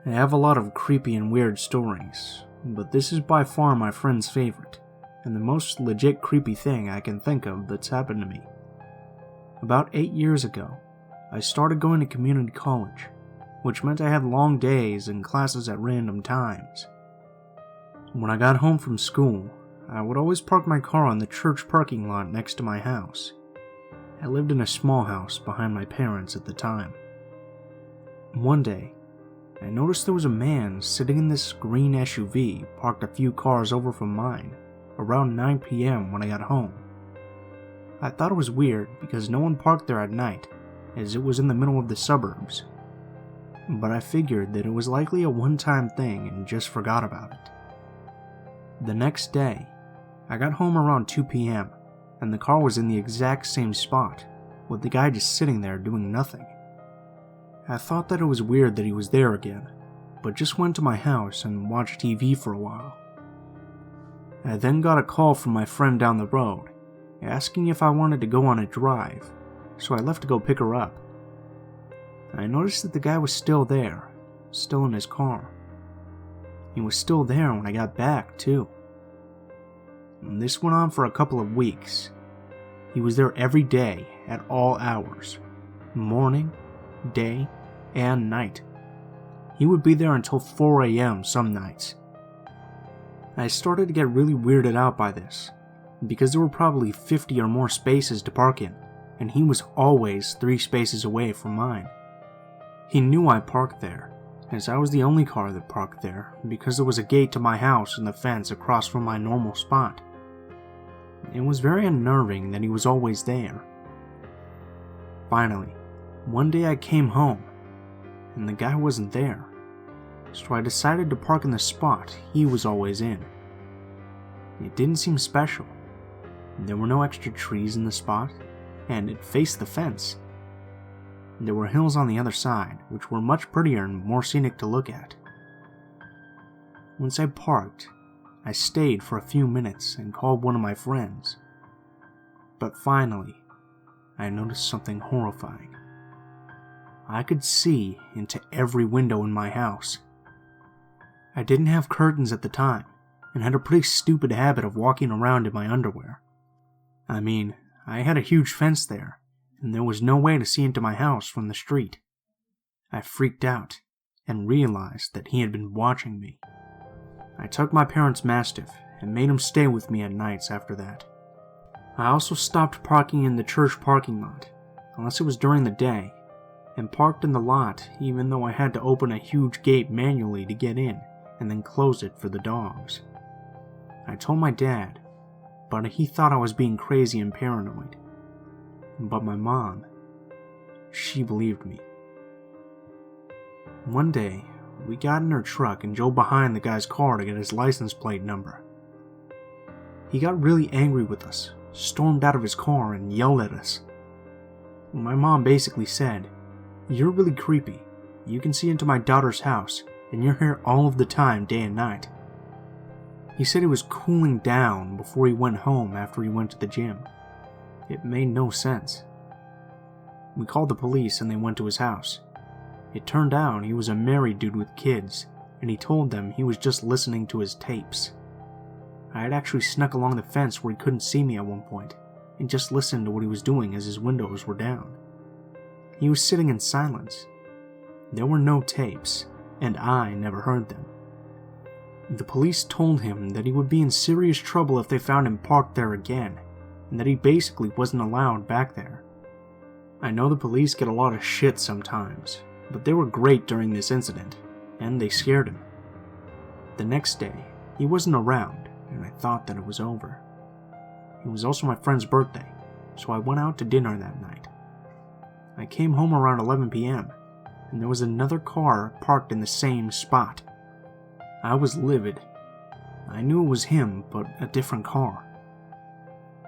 I have a lot of creepy and weird stories, but this is by far my friend's favorite, and the most legit creepy thing I can think of that's happened to me. About 8 years ago, I started going to community college, which meant I had long days and classes at random times. When I got home from school, I would always park my car on the church parking lot next to my house. I lived in a small house behind my parents at the time. One day, I noticed there was a man sitting in this green SUV parked a few cars over from mine around 9 p.m. when I got home. I thought it was weird because no one parked there at night, as it was in the middle of the suburbs. But I figured that it was likely a one-time thing and just forgot about it. The next day, I got home around 2 p.m. and the car was in the exact same spot, with the guy just sitting there doing nothing. I thought that it was weird that he was there again, but just went to my house and watched TV for a while. I then got a call from my friend down the road, asking if I wanted to go on a drive, so I left to go pick her up. I noticed that the guy was still there, still in his car. He was still there when I got back, too. And this went on for a couple of weeks. He was there every day at all hours, morning, day, and night. He would be there until 4 a.m. some nights. I started to get really weirded out by this, because there were probably 50 or more spaces to park in, and he was always 3 spaces away from mine. He knew I parked there, as I was the only car that parked there because there was a gate to my house and the fence across from my normal spot. It was very unnerving that he was always there. Finally, one day I came home, and the guy wasn't there, so I decided to park in the spot he was always in. It didn't seem special. There were no extra trees in the spot, and it faced the fence. There were hills on the other side, which were much prettier and more scenic to look at. Once I parked, I stayed for a few minutes and called one of my friends. But finally, I noticed something horrifying. I could see into every window in my house. I didn't have curtains at the time, and had a pretty stupid habit of walking around in my underwear. I mean, I had a huge fence there, and there was no way to see into my house from the street. I freaked out, and realized that he had been watching me. I took my parents' Mastiff, and made him stay with me at nights after that. I also stopped parking in the church parking lot, unless it was during the day, and parked in the lot even though I had to open a huge gate manually to get in, and then close it for the dogs. I told my dad, but he thought I was being crazy and paranoid. But my mom, she believed me. One day, we got in her truck and drove behind the guy's car to get his license plate number. He got really angry with us, stormed out of his car, and yelled at us. My mom basically said, "You're really creepy. You can see into my daughter's house, and you're here all of the time, day and night." He said he was cooling down before he went home after he went to the gym. It made no sense. We called the police and they went to his house. It turned out he was a married dude with kids, and he told them he was just listening to his tapes. I had actually snuck along the fence where he couldn't see me at one point, and just listened to what he was doing as his windows were down. He was sitting in silence. There were no tapes, and I never heard them. The police told him that he would be in serious trouble if they found him parked there again, and that he basically wasn't allowed back there. I know the police get a lot of shit sometimes, but they were great during this incident, and they scared him. The next day, he wasn't around, and I thought that it was over. It was also my friend's birthday, so I went out to dinner that night. I came home around 11 p.m., and there was another car parked in the same spot. I was livid. I knew it was him, but a different car.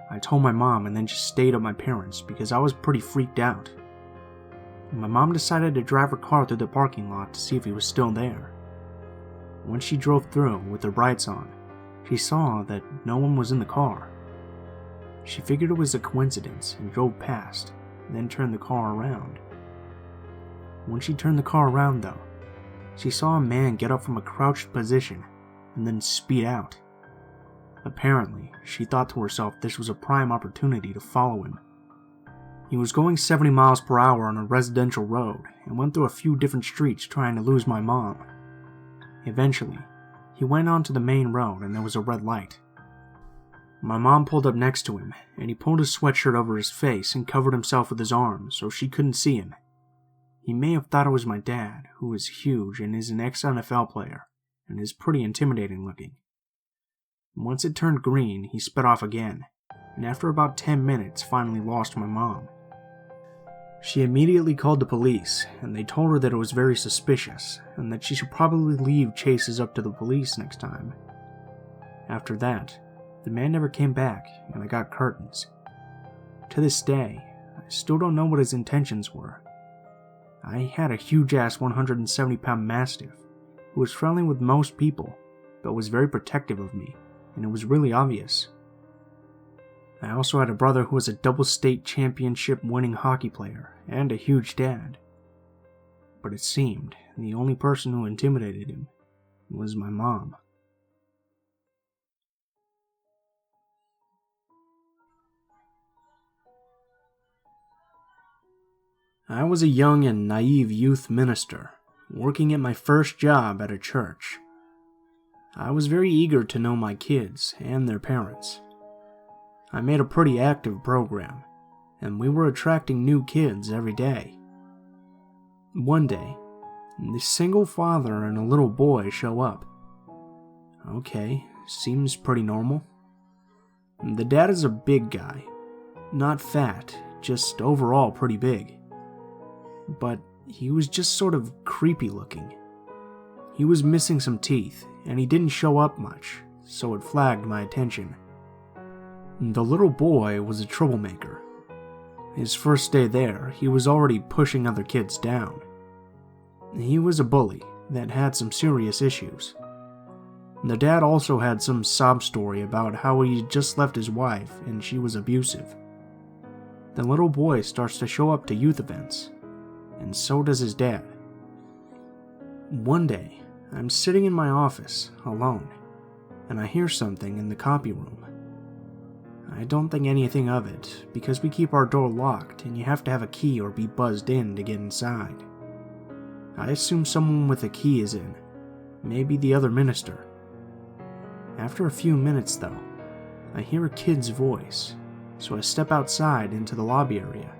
I told my mom and then just stayed at my parents' because I was pretty freaked out. My mom decided to drive her car through the parking lot to see if he was still there. When she drove through with the brights on, she saw that no one was in the car. She figured it was a coincidence and drove past, then turned the car around. When she turned the car around though, she saw a man get up from a crouched position and then speed out. Apparently, she thought to herself this was a prime opportunity to follow him. He was going 70 miles per hour on a residential road and went through a few different streets trying to lose my mom. Eventually, he went onto the main road and there was a red light. My mom pulled up next to him, and he pulled his sweatshirt over his face and covered himself with his arms so she couldn't see him. He may have thought it was my dad, who is huge and is an ex-NFL player, and is pretty intimidating looking. Once it turned green, he sped off again, and after about 10 minutes finally lost my mom. She immediately called the police, and they told her that it was very suspicious, and that she should probably leave chases up to the police next time. After that, the man never came back, and I got curtains. To this day, I still don't know what his intentions were. I had a huge-ass 170-pound mastiff, who was friendly with most people, but was very protective of me, and it was really obvious. I also had a brother who was a double state championship winning hockey player, and a huge dad. But it seemed the only person who intimidated him was my mom. I was a young and naive youth minister, working at my first job at a church. I was very eager to know my kids and their parents. I made a pretty active program, and we were attracting new kids every day. One day, the single father and a little boy show up. Okay, seems pretty normal. The dad is a big guy, not fat, just overall pretty big. But he was just sort of creepy looking. He was missing some teeth, and he didn't show up much, so it flagged my attention. The little boy was a troublemaker. His first day there, he was already pushing other kids down. He was a bully that had some serious issues. The dad also had some sob story about how he just left his wife and she was abusive. The little boy starts to show up to youth events, and so does his dad. One day, I'm sitting in my office, alone, and I hear something in the copy room. I don't think anything of it, because we keep our door locked and you have to have a key or be buzzed in to get inside. I assume someone with a key is in, maybe the other minister. After a few minutes though, I hear a kid's voice, so I step outside into the lobby area.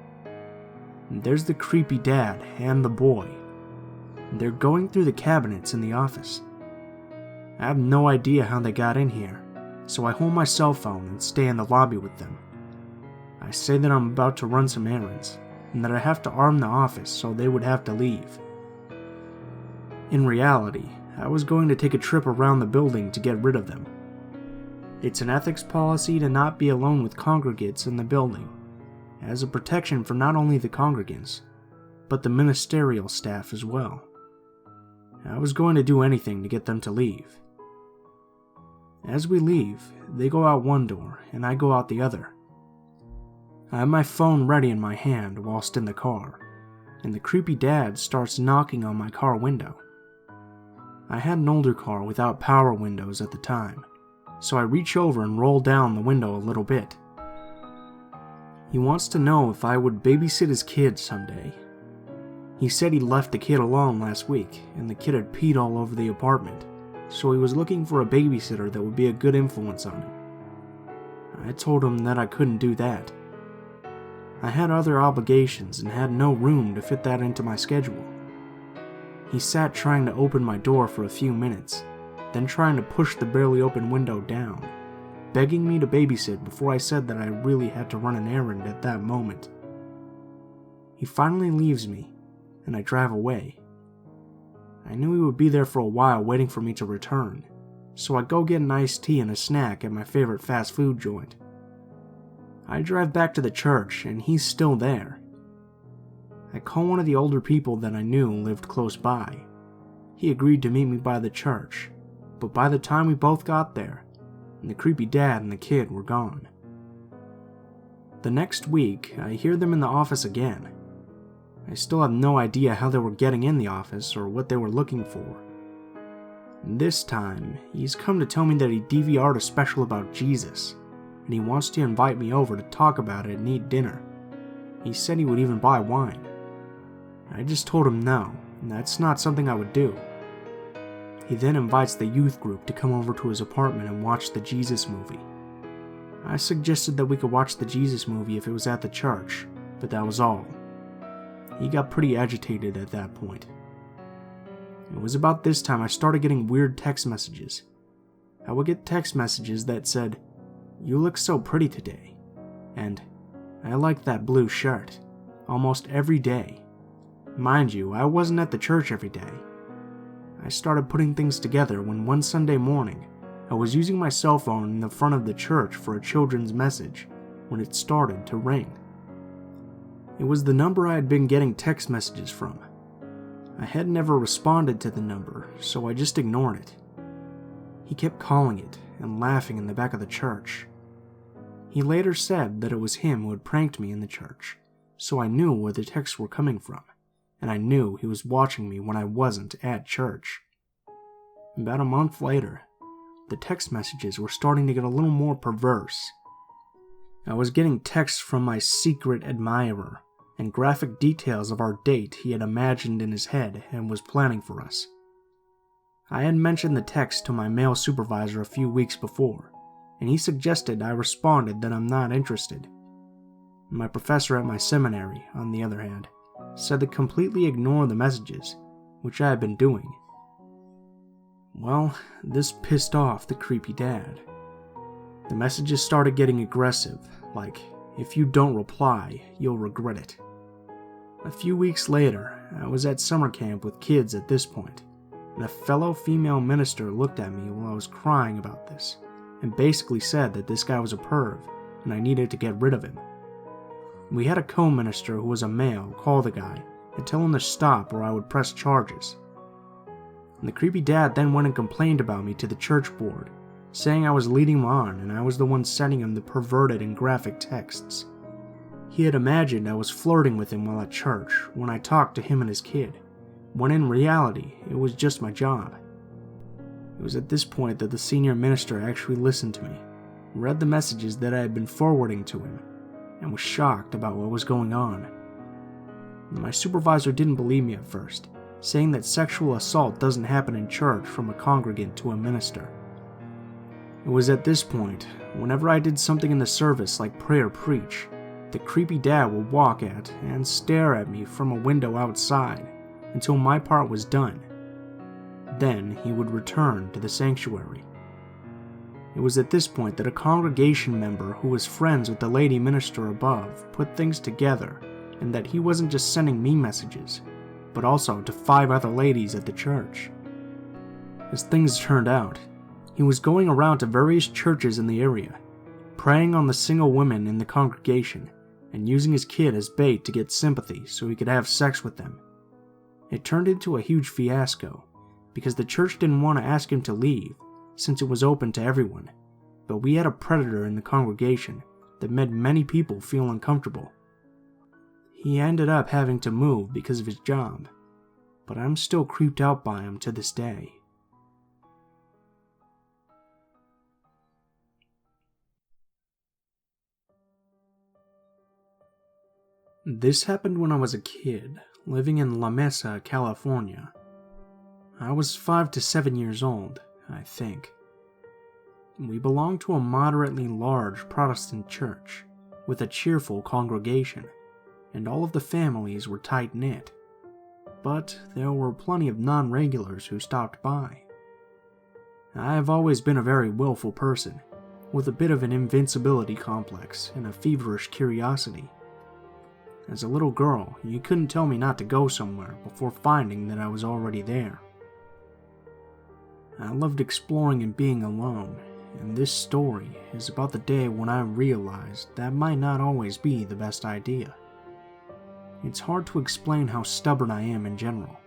There's the creepy dad and the boy. They're going through the cabinets in the office. I have no idea how they got in here, so I hold my cell phone and stay in the lobby with them. I say that I'm about to run some errands, and that I have to arm the office so they would have to leave. In reality, I was going to take a trip around the building to get rid of them. It's an ethics policy to not be alone with congregants in the building, as a protection for not only the congregants, but the ministerial staff as well. I was going to do anything to get them to leave. As we leave, they go out one door and I go out the other. I have my phone ready in my hand whilst in the car, and the creepy dad starts knocking on my car window. I had an older car without power windows at the time, so I reach over and roll down the window a little bit. He wants to know if I would babysit his kid someday. He said he left the kid alone last week, and the kid had peed all over the apartment, so he was looking for a babysitter that would be a good influence on him. I told him that I couldn't do that. I had other obligations and had no room to fit that into my schedule. He sat trying to open my door for a few minutes, then trying to push the barely open window down, begging me to babysit before I said that I really had to run an errand at that moment. He finally leaves me, and I drive away. I knew he would be there for a while waiting for me to return, so I go get an iced tea and a snack at my favorite fast food joint. I drive back to the church, and he's still there. I call one of the older people that I knew lived close by. He agreed to meet me by the church, but by the time we both got there, the creepy dad and the kid were gone. The next week, I hear them in the office again. I still have no idea how they were getting in the office or what they were looking for. This time, he's come to tell me that he DVR'd a special about Jesus, and he wants to invite me over to talk about it and eat dinner. He said he would even buy wine. I just told him no, that's not something I would do. He then invites the youth group to come over to his apartment and watch the Jesus movie. I suggested that we could watch the Jesus movie if it was at the church, but that was all. He got pretty agitated at that point. It was about this time I started getting weird text messages. I would get text messages that said, "You look so pretty today," and "I like that blue shirt," almost every day. Mind you, I wasn't at the church every day. I started putting things together when one Sunday morning, I was using my cell phone in the front of the church for a children's message when it started to ring. It was the number I had been getting text messages from. I had never responded to the number, so I just ignored it. He kept calling it and laughing in the back of the church. He later said that it was him who had pranked me in the church, so I knew where the texts were coming from, and I knew he was watching me when I wasn't at church. About a month later, the text messages were starting to get a little more perverse. I was getting texts from my secret admirer, and graphic details of our date he had imagined in his head and was planning for us. I had mentioned the text to my male supervisor a few weeks before, and he suggested I responded that I'm not interested. My professor at my seminary, on the other hand, said to completely ignore the messages, which I had been doing. Well, this pissed off the creepy dad. The messages started getting aggressive, like, "If you don't reply, you'll regret it." A few weeks later, I was at summer camp with kids at this point, and a fellow female minister looked at me while I was crying about this, and basically said that this guy was a perv, and I needed to get rid of him. We had a co-minister who was a male call the guy and tell him to stop or I would press charges. And the creepy dad then went and complained about me to the church board, saying I was leading him on and I was the one sending him the perverted and graphic texts. He had imagined I was flirting with him while at church when I talked to him and his kid, when in reality it was just my job. It was at this point that the senior minister actually listened to me, read the messages that I had been forwarding to him, and was shocked about what was going on. My supervisor didn't believe me at first, saying that sexual assault doesn't happen in church from a congregant to a minister. It was at this point, whenever I did something in the service like pray or preach, the creepy dad would walk at and stare at me from a window outside until my part was done. Then he would return to the sanctuary. It was at this point that a congregation member who was friends with the lady minister above put things together, and that he wasn't just sending me messages, but also to 5 other ladies at the church. As things turned out, he was going around to various churches in the area, preying on the single women in the congregation, and using his kid as bait to get sympathy so he could have sex with them. It turned into a huge fiasco, because the church didn't want to ask him to leave, since it was open to everyone, but we had a predator in the congregation that made many people feel uncomfortable. He ended up having to move because of his job, but I'm still creeped out by him to this day. This happened when I was a kid, living in La Mesa, California. I was 5 to 7 years old, I think. We belonged to a moderately large Protestant church, with a cheerful congregation, and all of the families were tight-knit. But there were plenty of non-regulars who stopped by. I have always been a very willful person, with a bit of an invincibility complex and a feverish curiosity. As a little girl, you couldn't tell me not to go somewhere before finding that I was already there. I loved exploring and being alone, and this story is about the day when I realized that might not always be the best idea. It's hard to explain how stubborn I am in general,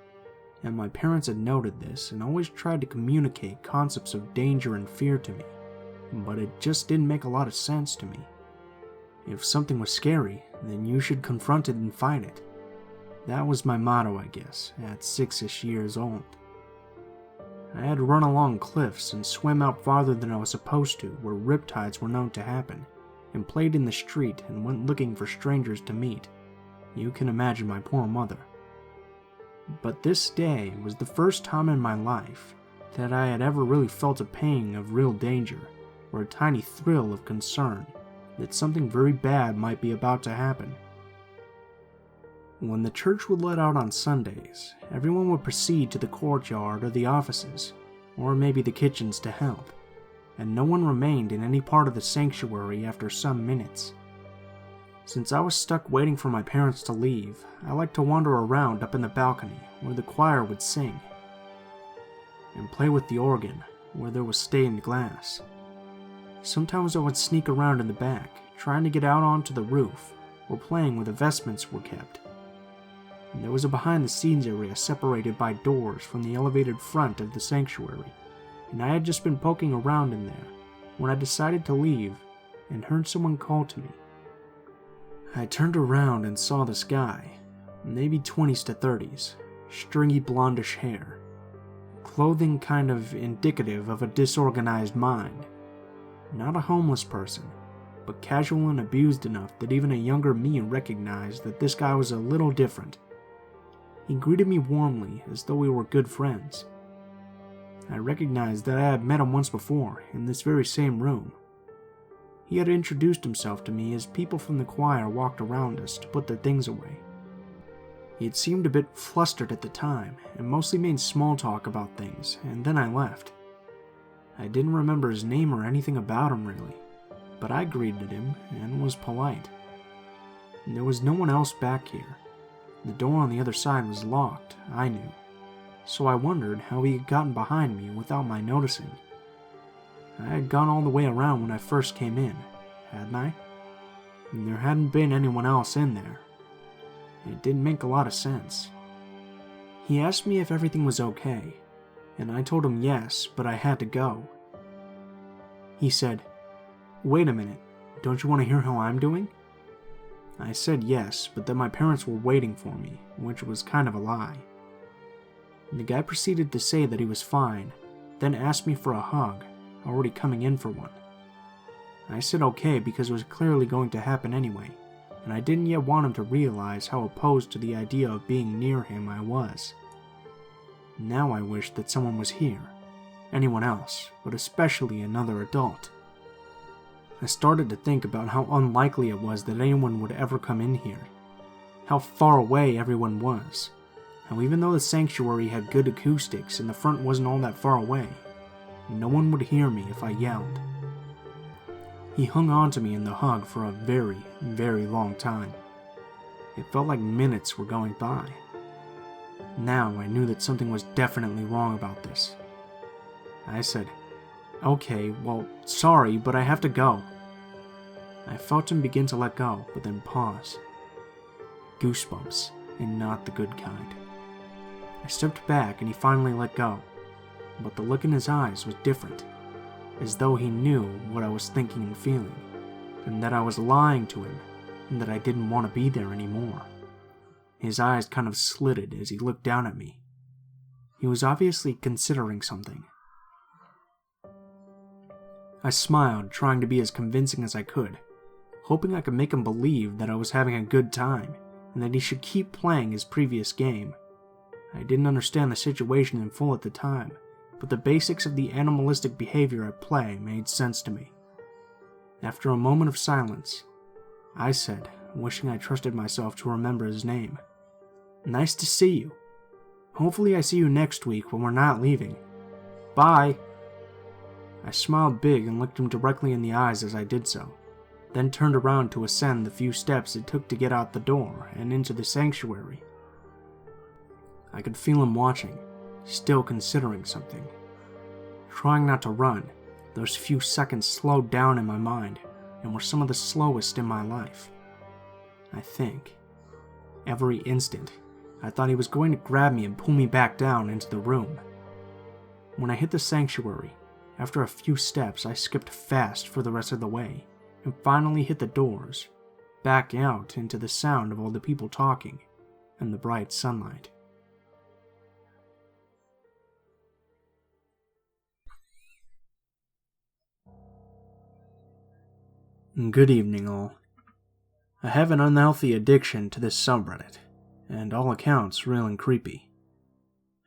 and my parents had noted this and always tried to communicate concepts of danger and fear to me, but it just didn't make a lot of sense to me. If something was scary, then you should confront it and fight it. That was my motto, I guess, at 6-ish years old. I had run along cliffs and swam out farther than I was supposed to where riptides were known to happen, and played in the street and went looking for strangers to meet. You can imagine my poor mother. But this day was the first time in my life that I had ever really felt a pang of real danger, or a tiny thrill of concern that something very bad might be about to happen. When the church would let out on Sundays, everyone would proceed to the courtyard or the offices, or maybe the kitchens to help, and no one remained in any part of the sanctuary after some minutes. Since I was stuck waiting for my parents to leave, I liked to wander around up in the balcony where the choir would sing, and play with the organ where there was stained glass. Sometimes I would sneak around in the back, trying to get out onto the roof, or playing where the vestments were kept. And there was a behind-the-scenes area separated by doors from the elevated front of the sanctuary, and I had just been poking around in there when I decided to leave and heard someone call to me. I turned around and saw this guy, maybe 20s to 30s, stringy blondish hair, clothing kind of indicative of a disorganized mind. Not a homeless person, but casual and abused enough that even a younger me recognized that this guy was a little different. He greeted me warmly as though we were good friends. I recognized that I had met him once before in this very same room. He had introduced himself to me as people from the choir walked around us to put their things away. He had seemed a bit flustered at the time and mostly made small talk about things, and then I left. I didn't remember his name or anything about him really, but I greeted him and was polite. There was no one else back here. The door on the other side was locked, I knew, so I wondered how he had gotten behind me without my noticing. I had gone all the way around when I first came in, hadn't I? And there hadn't been anyone else in there. It didn't make a lot of sense. He asked me if everything was okay, and I told him yes, but I had to go. He said, "Wait a minute, don't you want to hear how I'm doing?" I said yes, but that my parents were waiting for me, which was kind of a lie. The guy proceeded to say that he was fine, then asked me for a hug, already coming in for one. I said okay because it was clearly going to happen anyway, and I didn't yet want him to realize how opposed to the idea of being near him I was. Now I wished that someone was here, anyone else, but especially another adult. I started to think about how unlikely it was that anyone would ever come in here, how far away everyone was, how even though the sanctuary had good acoustics and the front wasn't all that far away, no one would hear me if I yelled. He hung on to me in the hug for a very, very long time. It felt like minutes were going by. Now I knew that something was definitely wrong about this. I said, "Okay, well, sorry, but I have to go." I felt him begin to let go, but then pause. Goosebumps, and not the good kind. I stepped back and he finally let go, but the look in his eyes was different, as though he knew what I was thinking and feeling, and that I was lying to him, and that I didn't want to be there anymore. His eyes kind of slitted as he looked down at me. He was obviously considering something. I smiled, trying to be as convincing as I could, hoping I could make him believe that I was having a good time, and that he should keep playing his previous game. I didn't understand the situation in full at the time, but the basics of the animalistic behavior at play made sense to me. After a moment of silence, I said, wishing I trusted myself to remember his name, "Nice to see you. Hopefully I see you next week when we're not leaving. Bye." I smiled big and looked him directly in the eyes as I did so, then turned around to ascend the few steps it took to get out the door and into the sanctuary. I could feel him watching, still considering something. Trying not to run, those few seconds slowed down in my mind and were some of the slowest in my life. I think. Every instant, I thought he was going to grab me and pull me back down into the room. When I hit the sanctuary, after a few steps I skipped fast for the rest of the way, and finally hit the doors, back out into the sound of all the people talking, and the bright sunlight. Good evening, all. I have an unhealthy addiction to this subreddit, and all accounts real and creepy.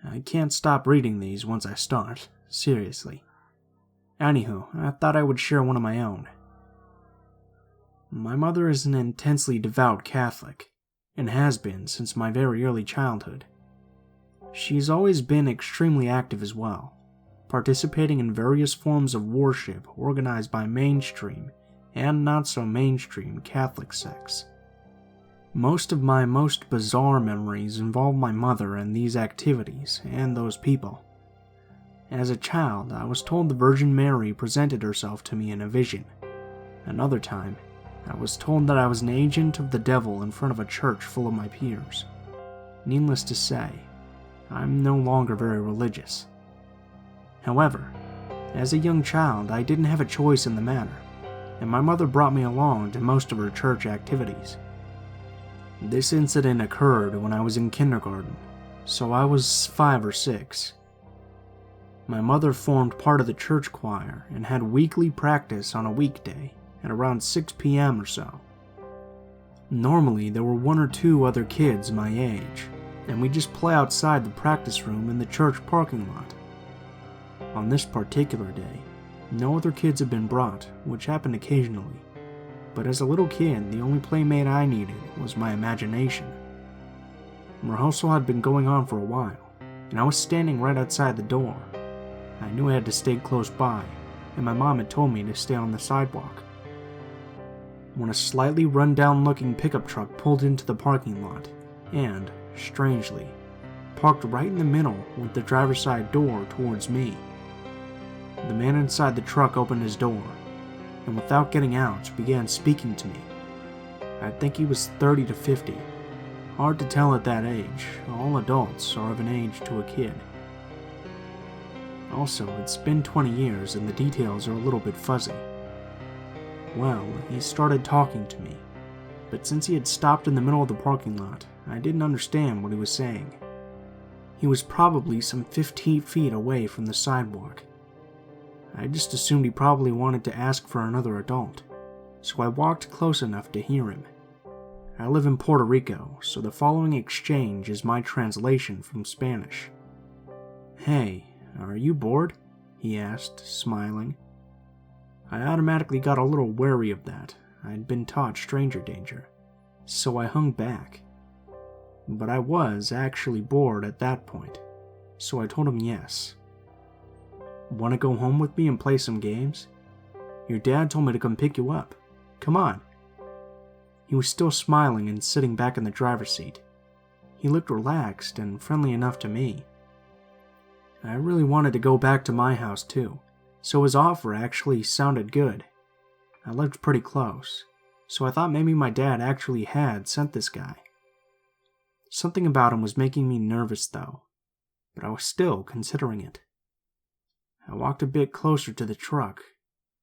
I can't stop reading these once I start, seriously. Anywho, I thought I would share one of my own. My mother is an intensely devout Catholic, and has been since my very early childhood. She's always been extremely active as well, participating in various forms of worship organized by mainstream and not-so-mainstream Catholic sects. Most of my most bizarre memories involve my mother and these activities and those people. As a child, I was told the Virgin Mary presented herself to me in a vision. Another time, I was told that I was an agent of the devil in front of a church full of my peers. Needless to say, I'm no longer very religious. However, as a young child, I didn't have a choice in the matter, and my mother brought me along to most of her church activities. This incident occurred when I was in kindergarten, so I was 5 or 6. My mother formed part of the church choir and had weekly practice on a weekday at around 6 p.m. or so. Normally, there were 1 or 2 other kids my age, and we just play outside the practice room in the church parking lot. On this particular day, no other kids had been brought, which happened occasionally, but as a little kid, the only playmate I needed was my imagination. Rehearsal had been going on for a while, and I was standing right outside the door. I knew I had to stay close by, and my mom had told me to stay on the sidewalk. When a slightly run-down-looking pickup truck pulled into the parking lot, and, strangely, parked right in the middle with the driver's side door towards me. The man inside the truck opened his door, and without getting out, began speaking to me. I think he was 30 to 50. Hard to tell at that age. All adults are of an age to a kid. Also, it's been 20 years and the details are a little bit fuzzy. Well, he started talking to me, but since he had stopped in the middle of the parking lot, I didn't understand what he was saying. He was probably some 15 feet away from the sidewalk. I just assumed he probably wanted to ask for another adult, so I walked close enough to hear him. I live in Puerto Rico, so the following exchange is my translation from Spanish. "Hey, are you bored?" he asked, smiling. I automatically got a little wary of that. I'd been taught stranger danger, so I hung back. But I was actually bored at that point, so I told him yes. "Want to go home with me and play some games? Your dad told me to come pick you up. Come on." He was still smiling and sitting back in the driver's seat. He looked relaxed and friendly enough to me. I really wanted to go back to my house too, so his offer actually sounded good. I lived pretty close, so I thought maybe my dad actually had sent this guy. Something about him was making me nervous though, but I was still considering it. I walked a bit closer to the truck,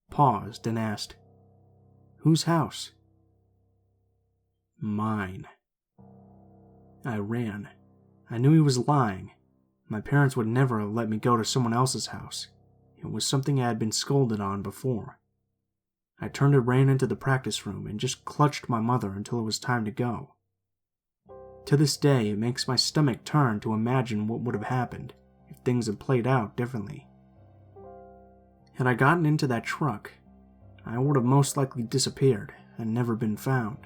paused, and asked, "Whose house?" "Mine." I ran. I knew he was lying. My parents would never have let me go to someone else's house. It was something I had been scolded on before. I turned and ran into the practice room and just clutched my mother until it was time to go. To this day, it makes my stomach turn to imagine what would have happened if things had played out differently. Had I gotten into that truck, I would have most likely disappeared and never been found.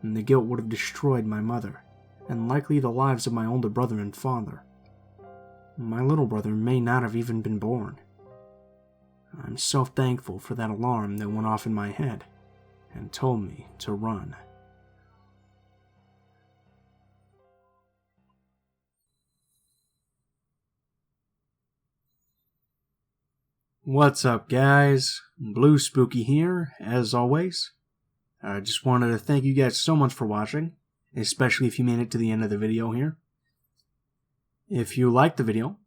And the guilt would have destroyed my mother, and likely the lives of my older brother and father. My little brother may not have even been born. I'm so thankful for that alarm that went off in my head and told me to run. What's up, guys? Blue Spooky here, as always. I just wanted to thank you guys so much for watching, especially if you made it to the end of the video here. If you liked the video,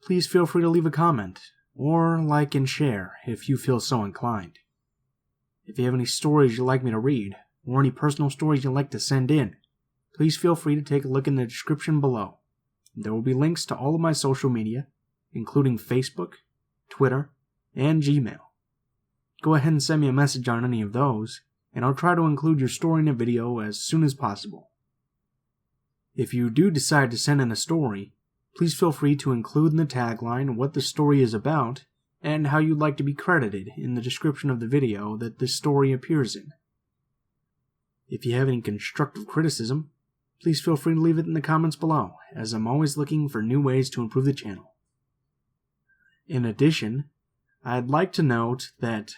please feel free to leave a comment, or like and share if you feel so inclined. If you have any stories you'd like me to read, or any personal stories you'd like to send in, please feel free to take a look in the description below. There will be links to all of my social media, including Facebook, Twitter, and Gmail. Go ahead and send me a message on any of those, and I'll try to include your story in a video as soon as possible. If you do decide to send in a story, please feel free to include in the tagline what the story is about and how you'd like to be credited in the description of the video that this story appears in. If you have any constructive criticism, please feel free to leave it in the comments below, as I'm always looking for new ways to improve the channel. In addition, I'd like to note that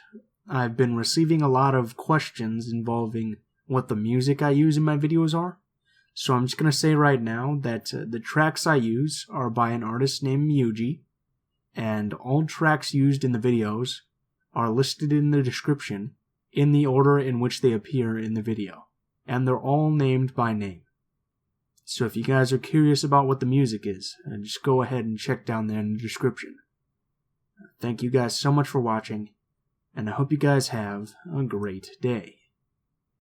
I've been receiving a lot of questions involving what the music I use in my videos are, so I'm just going to say right now that the tracks I use are by an artist named Yuji, and all tracks used in the videos are listed in the description in the order in which they appear in the video, and they're all named by name. So if you guys are curious about what the music is, just go ahead and check down there in the description. Thank you guys so much for watching, and I hope you guys have a great day.